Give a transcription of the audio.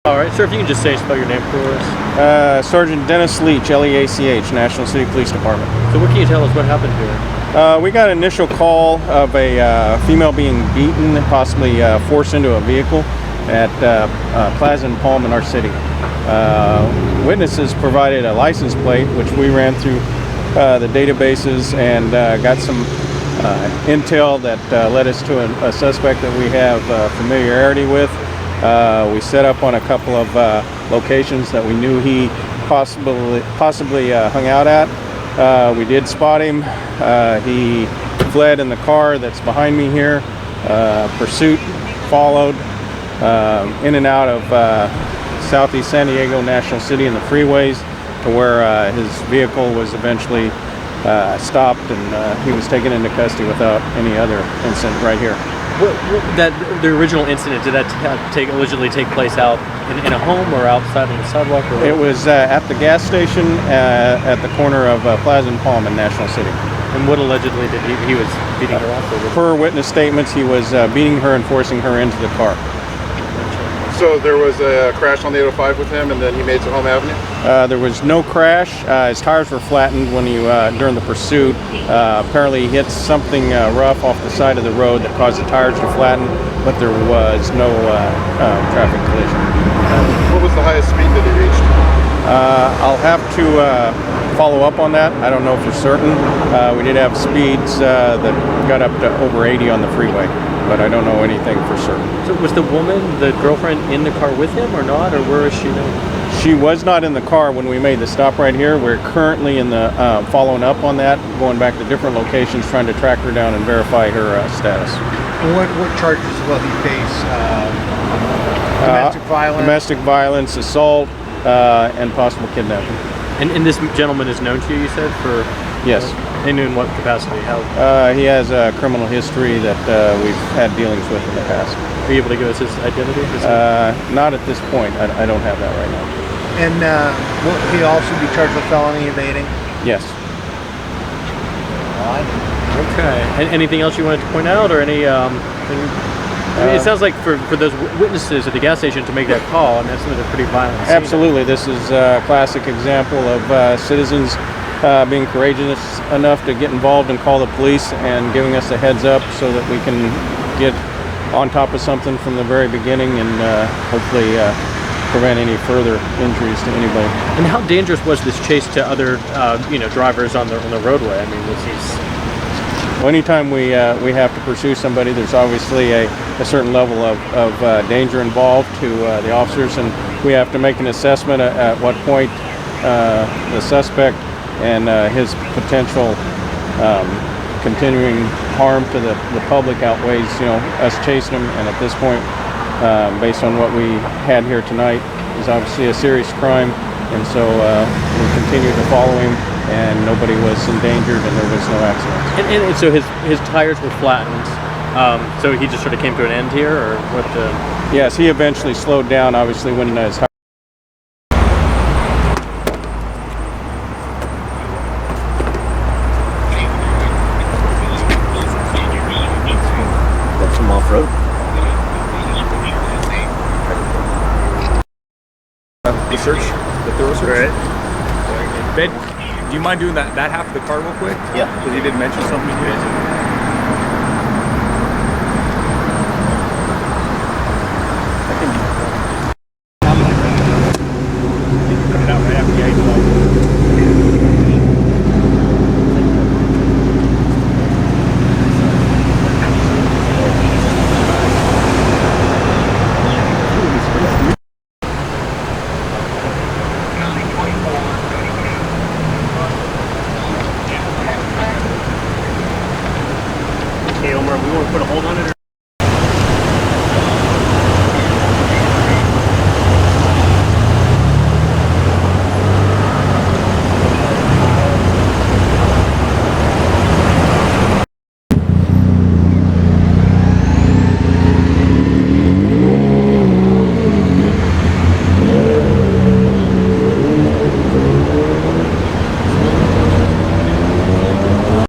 All right, sir, if you can just spell your name for us. Sergeant Dennis Leach, Leach, National City Police Department. So what can you tell us what happened here? We got an initial call of a female being beaten, possibly forced into a vehicle at Plaza and Palm in our city. Witnesses provided a license plate, which we ran through the databases and got some intel that led us to a suspect that we have familiarity with. We set up on a couple of locations that we knew he possibly hung out at. We did spot him. He fled in the car that's behind me here. Pursuit followed in and out of Southeast San Diego, National City, and the freeways to where his vehicle was eventually stopped, and he was taken into custody without any other incident right here. The original incident, did that allegedly take place out in a home or outside on the sidewalk? Or it was at the gas station at the corner of Plaza and Palm in National City. And what allegedly did he was beating her up? Per witness statements, he was beating her and forcing her into the car. So there was a crash on the 805 with him, and then he made it to Home Avenue? There was no crash. His tires were flattened when he during the pursuit. Apparently he hit something rough off the side of the road that caused the tires to flatten, but there was no traffic collision. What was the highest speed that he reached? I'll have to follow up on that. I don't know for certain. We did have speeds that got up to over 80 on the freeway, but I don't know anything for certain. So was the woman, the girlfriend, in the car with him or not, or where is she now? She was not in the car when we made the stop right here. We're currently in the following up on that, going back to different locations, trying to track her down and verify her status. What charges will he face? Domestic violence, assault, and possible kidnapping. And this gentleman is known to you, you said, for? Yes. And in what capacity? How? He has a criminal history that we've had dealings with in the past. Are you able to give us his identity? Not at this point. I don't have that right now. And will he also be charged with felony evading? Yes. Okay. And anything else you wanted to point out, or any? I mean, it sounds like for those witnesses at the gas station to make that call, and that's something that's pretty violent. Absolutely. This is a classic example of citizens being courageous enough to get involved and call the police and giving us a heads up so that we can get on top of something from the very beginning and hopefully prevent any further injuries to anybody. And how dangerous was this chase to other drivers on the roadway? I mean, was he? Well, anytime we have to pursue somebody, there's obviously a certain level of danger involved to the officers, and we have to make an assessment at what point the suspect and his potential continuing harm to the public outweighs, us chasing him. And at this point, based on what we had here tonight, is obviously a serious crime, and so we continue to follow him, and nobody was endangered, and there was no accidents. And so his tires were flattened. So he just sort of came to an end here, or what? Yes, he eventually slowed down. Obviously, when his off-road. The search, the thorough search. Right. Ben, do you mind doing that half of the car real quick? Yeah. Because you did mention something here.